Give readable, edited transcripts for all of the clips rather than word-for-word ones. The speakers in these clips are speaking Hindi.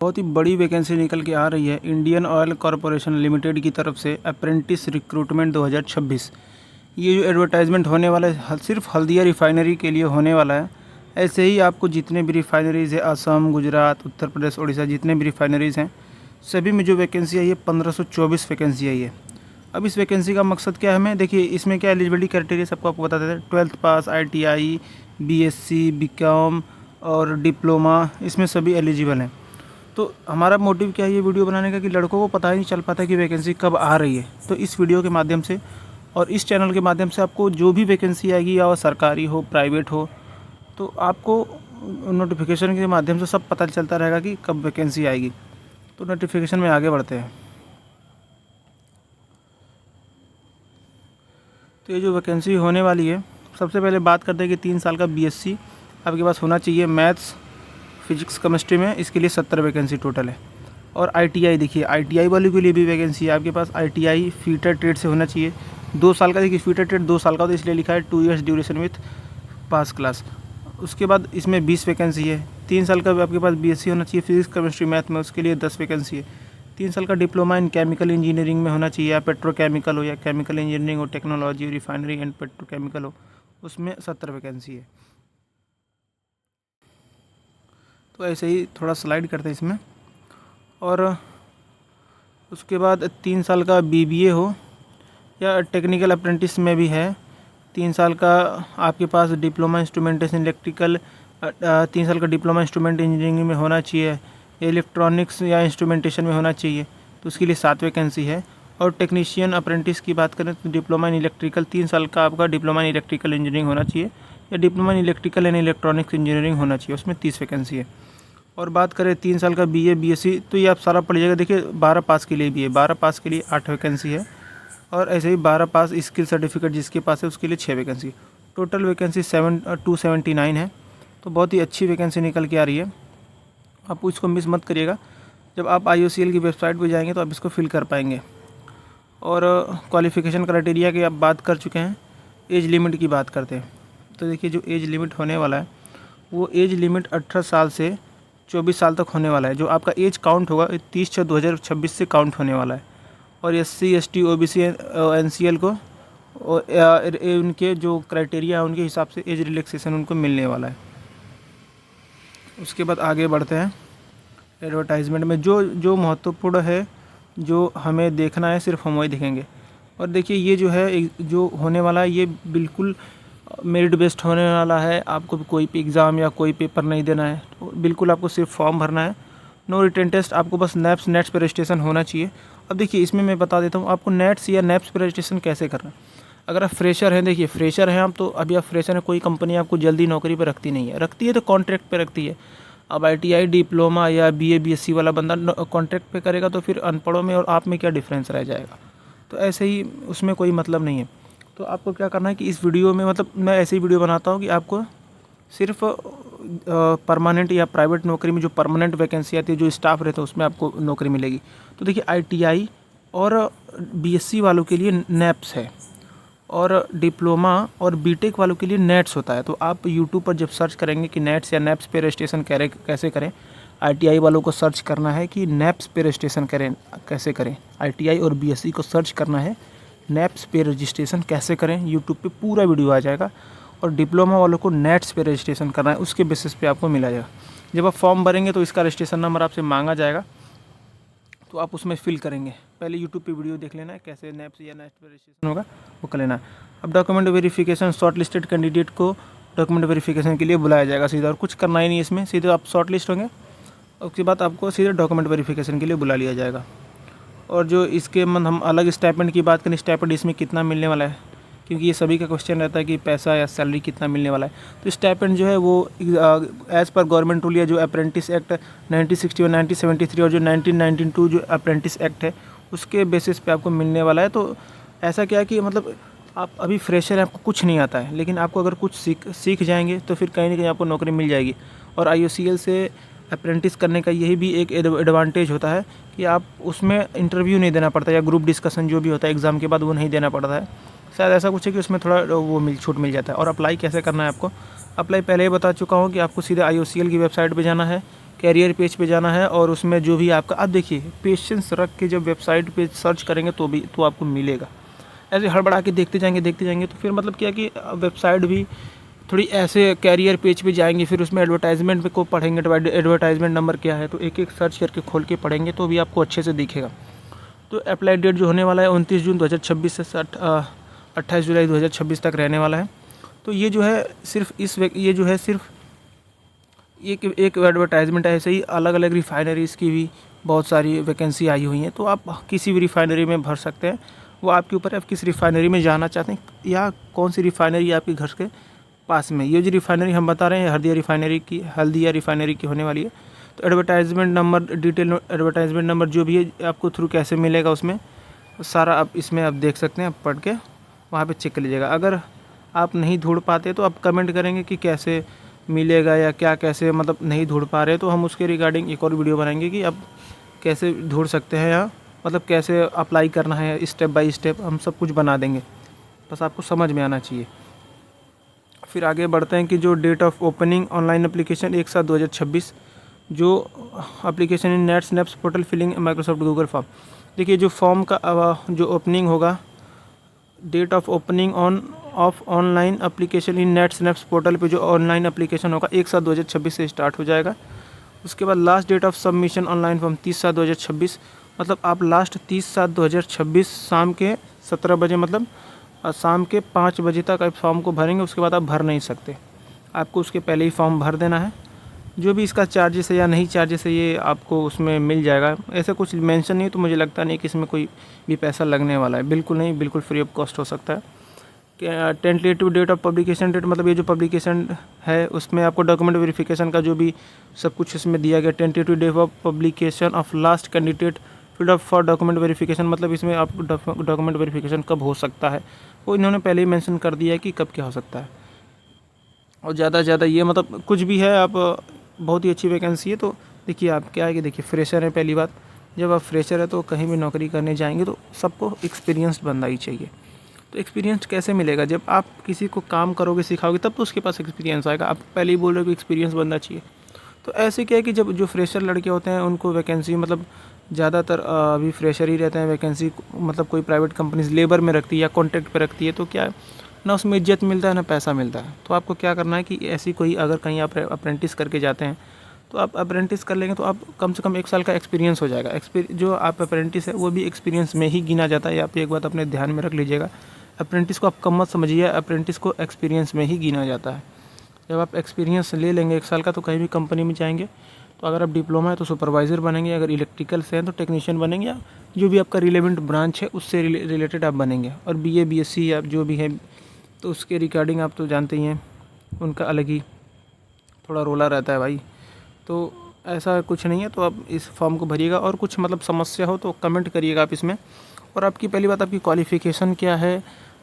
बहुत ही बड़ी वैकेंसी निकल के आ रही है इंडियन ऑयल कॉरपोरेशन लिमिटेड की तरफ से अप्रेंटिस रिक्रूटमेंट 2026। ये जो एडवर्टाइजमेंट होने वाला है सिर्फ हल्दिया रिफाइनरी के लिए होने वाला है। ऐसे ही आपको जितने भी रिफाइनरीज़ है असम, गुजरात, उत्तर प्रदेश, उड़ीसा, जितने भी रिफाइनरीज़ हैं सभी में जो वैकेंसी आई है 1524 वैकेंसी आई है। अब इस वैकेंसी का मकसद क्या है, हमें देखिए इसमें क्या एलिजिबिलिटी क्राइटेरिया सबको आपको बता देते हैं। 12th पास, ITI, BSc, BCom और डिप्लोमा, इसमें सभी एलिजिबल हैं। तो हमारा मोटिव क्या है ये वीडियो बनाने का कि लड़कों को पता ही नहीं चल पाता कि वैकेंसी कब आ रही है। तो इस वीडियो के माध्यम से और इस चैनल के माध्यम से आपको जो भी वैकेंसी आएगी, या वो सरकारी हो, प्राइवेट हो, तो आपको नोटिफिकेशन के माध्यम से सब पता चलता रहेगा कि कब वैकेंसी आएगी। तो नोटिफिकेशन में आगे बढ़ते हैं। तो ये जो वैकेंसी होने वाली है, सबसे पहले बात करते हैं कि 3 साल का BSc आपके पास होना चाहिए मैथ्स, फिजिक्स, केमिस्ट्री में। इसके लिए 70 वैकेंसी टोटल है। और ITI देखिए, ITI वालों के लिए भी वैकेंसी है आपके पास। ITI फीटर ट्रेड से होना चाहिए 2 साल का। देखिए फीटर ट्रेड 2 साल का होता है, इसलिए लिखा है 2 years duration with pass class. उसके बाद इसमें 20 वैकेंसी है। 3 साल का आपके पास BSc होना चाहिए फिजिक्स, केमिस्ट्री, मैथ में, उसके लिए 10 वैकेंसी है। 3 साल का डिप्लोमा इन केमिकल इंजीनियरिंग में होना चाहिए, या पेट्रोकेमिकल हो, या केमिकल इंजीनियरिंग हो, टेक्नोलॉजी, रिफाइनरी एंड पेट्रोकेमिकल हो, उसमें 70 वैकेंसी है। तो ऐसे ही थोड़ा स्लाइड करते हैं इसमें। और उसके बाद 3 साल का BBA हो, या टेक्निकल अप्रेंटिस में भी है। 3 साल का आपके पास डिप्लोमा इंस्ट्रूमेंटेशन इलेक्ट्रिकल, 3 साल का डिप्लोमा इंस्ट्रूमेंट इंजीनियरिंग में होना चाहिए, इलेक्ट्रॉनिक्स या इंस्ट्रूमेंटेशन में होना चाहिए, तो उसके लिए 7 वैकेंसी है। और टेक्नीशियन अप्रेंटिस की बात करें तो डिप्लोमा इन इलेक्ट्रिकल, 3 साल का आपका डिप्लोमा इन इलेक्ट्रिकल इंजीनियरिंग होना चाहिए, या diploma in electrical and electronics engineering होना चाहिए, उसमें 30 वैकेंसी है। और बात करें 3 साल का BA BSc, तो ये आप सारा पढ़ लीजिएगा। देखिए 12 पास के लिए भी है, 12 पास के लिए 8 वैकेंसी है। और ऐसे ही 12 पास स्किल सर्टिफिकेट जिसके पास है उसके लिए 6 वैकेंसी। टोटल वैकेंसी 279 है। तो बहुत ही अच्छी वैकेंसी निकल के आ रही है। आप इसको मिस मत करिएगा। जब आप IOCL की वेबसाइट पर जाएंगे तो आप इसको फिल कर पाएंगे। और क्वालिफ़िकेशन क्राइटेरिया की आप बात कर चुके हैं। एज लिमिट की बात करते हैं। तो देखिए जो एज लिमिट होने वाला है वो एज लिमिट 18 साल से 24 साल तक होने वाला है। जो आपका एज काउंट होगा 30/6/2026 से काउंट होने वाला है। और SC ST OBC NCL को उनके जो क्राइटेरिया है उनके हिसाब से एज रिलैक्सेशन उनको मिलने वाला है। उसके बाद आगे बढ़ते हैं। एडवर्टाइजमेंट में जो जो महत्वपूर्ण है, जो हमें देखना है, सिर्फ हम वही देखेंगे। और देखिए ये जो है जो होने वाला है ये बिल्कुल मेरिट बेस्ड होने वाला है। आपको कोई भी एग्ज़ाम या कोई पेपर नहीं देना है, तो बिल्कुल आपको सिर्फ फॉर्म भरना है। नो रिटन टेस्ट, आपको बस नेट्स पर रजिस्ट्रेशन होना चाहिए। अब देखिए इसमें मैं बता देता हूँ आपको नेट्स या नेप्स पर रजिस्ट्रेशन कैसे करना है। अगर आप फ्रेशर हैं, देखिए फ्रेशर हैं आप, तो अभी आप फ्रेशर हैं, कोई कंपनी आपको जल्दी नौकरी पर रखती नहीं है, रखती है तो कॉन्ट्रैक्ट पे रखती है। अब ITI डिप्लोमा या BA BSc वाला बंदा कॉन्ट्रैक्ट पे करेगा तो फिर अनपढ़ों में और आप में क्या डिफरेंस रह जाएगा। तो ऐसे ही उसमें कोई मतलब नहीं है। तो आपको क्या करना है कि इस वीडियो में, मतलब मैं ऐसी वीडियो बनाता हूँ कि आपको सिर्फ परमानेंट या प्राइवेट नौकरी में जो परमानेंट वैकेंसी आती है, जो स्टाफ रहता है उसमें आपको नौकरी मिलेगी। तो देखिए ITI और BSc वालों के लिए नेप्स है, और डिप्लोमा और BTech वालों के लिए नेट्स होता है। तो आप YouTube पर जब सर्च करेंगे कि नेट्स या नेप्स पे रजिस्ट्रेशन कैसे करें, ITI वालों को सर्च करना है कि नेप्स पे रजिस्ट्रेशन कैसे करें। ITI और BSc को सर्च करना है नेप्स पे रजिस्ट्रेशन कैसे करें, यूट्यूब पे पूरा वीडियो आ जाएगा। और डिप्लोमा वालों को नेट्स पे रजिस्ट्रेशन करना है, उसके बेसिस पे आपको मिला जाएगा। जब आप फॉर्म भरेंगे तो इसका रजिस्ट्रेशन नंबर आपसे मांगा जाएगा, तो आप उसमें फिल करेंगे। पहले यूट्यूब पे वीडियो देख लेना है कैसे नेप्स या नेट्स पे रजिस्ट्रेशन होगा, वो कर लेना है। अब document verification, short listed candidate को डॉक्यूमेंट वेरिफिकेशन के लिए बुलाया जाएगा सीधा, और कुछ करना ही नहीं इसमें, सीधे आप शॉर्ट लिस्ट होंगे, उसके बाद आपको सीधे डॉक्यूमेंट वेरिफिकेशन के लिए बुला लिया जाएगा। और जो इसके हम अलग स्टाइपेंड की बात करें, स्टाइपेंड इसमें कितना मिलने वाला है, क्योंकि ये सभी का क्वेश्चन रहता है कि पैसा या सैलरी कितना मिलने वाला है। तो स्टाइपेंड जो है वो एज़ पर गवर्नमेंट रूल या जो अप्रेंटिस एक्ट 1961, 1973 और जो 1992 जो अप्रेंटिस एक्ट है उसके बेसिस पे आपको मिलने वाला है। तो ऐसा क्या है कि मतलब आप अभी फ्रेशर हैं, आपको कुछ नहीं आता है, लेकिन आपको अगर कुछ सीख जाएंगे तो फिर कहीं ना कहीं आपको नौकरी मिल जाएगी। और IOCL से अप्रेंटिस करने का यही भी एक एडवांटेज होता है कि आप उसमें इंटरव्यू नहीं देना पड़ता, या ग्रुप डिस्कशन जो भी होता है एग्ज़ाम के बाद वो नहीं देना पड़ता है। शायद ऐसा कुछ है कि उसमें थोड़ा वो छूट मिल जाता है। और अप्लाई कैसे करना है आपको, अप्लाई पहले ही बता चुका हूँ कि आपको सीधे IOCL की वेबसाइट पे जाना है, कैरियर पेज पे जाना है और उसमें जो भी आपका, अब देखिए पेशेंस रख के जब वेबसाइट पे सर्च करेंगे तो आपको मिलेगा। ऐसे हड़बड़ा के देखते जाएंगे तो फिर मतलब क्या कि वेबसाइट भी थोड़ी ऐसे कैरियर पेज पे जाएंगे, फिर उसमें एडवर्टाइजमेंट पे को पढ़ेंगे, एडवर्टाइजमेंट नंबर क्या है, तो एक एक सर्च करके खोल के पढ़ेंगे तो भी आपको अच्छे से दिखेगा। तो अप्लाई डेट जो होने वाला है 29 जून 2026 से 28 जुलाई 2026 तक रहने वाला है। तो ये जो है सिर्फ एक एडवर्टाइजमेंट है। ऐसे ही अलग अलग रिफाइनरीज़ की भी बहुत सारी वैकेंसी आई हुई हैं, तो आप किसी भी रिफाइनरी में भर सकते हैं। वो आपके ऊपर है, आप किस रिफाइनरी में जाना चाहते हैं या कौन सी रिफाइनरी आपके घर के पास में। ये जो रिफाइनरी हम बता रहे हैं हल्दिया रिफाइनरी की होने वाली है। तो advertisement number, detail advertisement number जो भी है आपको थ्रू कैसे मिलेगा उसमें सारा आप इसमें आप देख सकते हैं, आप पढ़ के वहाँ पे चेक कर लीजिएगा। अगर आप नहीं ढूंढ पाते तो आप कमेंट करेंगे कि कैसे मिलेगा या क्या, कैसे मतलब नहीं ढूंढ पा रहे, तो हम उसके रिगार्डिंग एक और वीडियो बनाएंगे कि आप कैसे ढूंढ सकते हैं या मतलब कैसे अप्लाई करना है, स्टेप बाय स्टेप हम सब कुछ बना देंगे, बस आपको समझ में आना चाहिए। फिर आगे बढ़ते हैं कि जो date of opening online application 1/7/2026, जो application in net snaps portal filling Microsoft Google form. देखिए जो फॉर्म का जो ओपनिंग होगा, date of opening of online application in net snaps portal पे जो ऑनलाइन एप्लीकेशन होगा 1/7/2026 से स्टार्ट हो जाएगा। उसके बाद last date of submission online form 30/7/2026, मतलब आप लास्ट 30/7/2026 शाम के 17 बजे, मतलब शाम के 5 बजे तक आप फॉर्म को भरेंगे। उसके बाद आप भर नहीं सकते, आपको उसके पहले ही फॉर्म भर देना है। जो भी इसका चार्जेस है या नहीं चार्जेस है ये आपको उसमें मिल जाएगा। ऐसा कुछ मेंशन नहीं, तो मुझे लगता नहीं कि इसमें कोई भी पैसा लगने वाला है, बिल्कुल नहीं, बिल्कुल फ्री ऑफ कॉस्ट हो सकता है। Tentative date of publication date, मतलब ये जो पब्लिकेशन है उसमें आपको डॉक्यूमेंट वेरिफिकेशन का जो भी सब कुछ इसमें दिया गया। Tentative date of publication of last candidate field of for document verification, मतलब इसमें आप डॉक्यूमेंट वेरिफिकेशन कब हो सकता है वो इन्होंने पहले ही मेंशन कर दिया है कि कब क्या हो सकता है। और ज़्यादा से ज़्यादा ये मतलब कुछ भी है, आप बहुत ही अच्छी वैकेंसी है। तो देखिए आप क्या है कि देखिए फ्रेशर है, पहली बात जब आप फ्रेशर है तो कहीं भी नौकरी करने जाएंगे तो सबको एक्सपीरियंस बंदा ही चाहिए। तो एक्सपीरियंस कैसे मिलेगा, जब आप किसी को काम करोगे सिखाओगे तब तो उसके पास एक्सपीरियंस आएगा। आप पहले ही बोल रहे हो कि एक्सपीरियंस बनना चाहिए। तो ऐसे क्या है कि जब जो फ्रेशर लड़के होते हैं उनको वैकेंसी, मतलब ज़्यादातर अभी फ्रेशर ही रहते हैं वैकेंसी, मतलब कोई प्राइवेट कंपनीज लेबर में रखती है या कॉन्ट्रैक्ट पे रखती है, तो क्या है ना उसमें इज्जत मिलता है ना पैसा मिलता है। तो आपको क्या करना है कि ऐसी कोई अगर कहीं आप अप्रेंटिस करके जाते हैं तो आप अप्रेंटिस कर लेंगे तो आप कम से कम 1 साल का एक्सपीरियंस हो जाएगा। जो आप अप्रेंटिस है वो भी एक्सपीरियंस में ही गिना जाता है। आप एक बात अपने ध्यान में रख लीजिएगा, अप्रेंटिस को आप कम मत समझिए, अप्रेंटिस को एक्सपीरियंस में ही गिना जाता है। जब आप एक्सपीरियंस ले लेंगे 1 साल का तो कहीं भी कंपनी में जाएंगे, तो अगर आप डिप्लोमा है तो सुपरवाइज़र बनेंगे, अगर इलेक्ट्रिकल से हैं तो टेक्नीशियन बनेंगे, या जो भी आपका रिलेवेंट ब्रांच है उससे रिलेटेड आप बनेंगे। और BA BSc आप जो भी है तो उसके रिगार्डिंग आप तो जानते ही हैं, उनका अलग ही थोड़ा रोला रहता है भाई। तो ऐसा कुछ नहीं है, तो आप इस फॉर्म को भरिएगा। और कुछ मतलब समस्या हो तो कमेंट करिएगा आप इसमें। और आपकी पहली बात, आपकी क्वालिफ़िकेशन क्या है,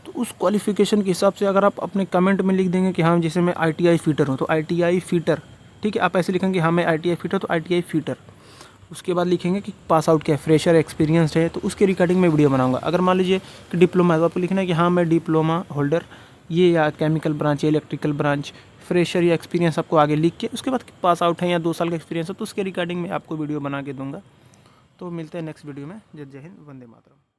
तो उस क्वालिफ़िकेशन के हिसाब से अगर आप अपने कमेंट में लिख देंगे कि हाँ जैसे मैं ITI फ़िटर हूँ तो ITI फ़िटर, ठीक है, आप ऐसे लिखेंगे हाँ मैं ITI फ़िटर तो ITI फ़िटर। उसके बाद लिखेंगे कि पास आउट क्या है, फ्रेशर, एक्सपीरियंस्ड है, तो उसके रिगार्डिंग मैं वीडियो बनाऊंगा। अगर मान लीजिए कि डिप्लोमा है तो आपको लिखना है कि हाँ मैं डिप्लोमा होल्डर ये, या केमिकल ब्रांच या इलेक्ट्रिकल ब्रांच, फ्रेशर या एक्सपीरियंस आपको आगे लिख के, उसके बाद पास आउट है या 2 साल का एक्सपीरियंस है तो उसके रिगार्डिंग मैं आपको वीडियो बना के दूंगा। तो मिलते हैं नेक्स्ट वीडियो में। जय हिंद, वंदे मातरम।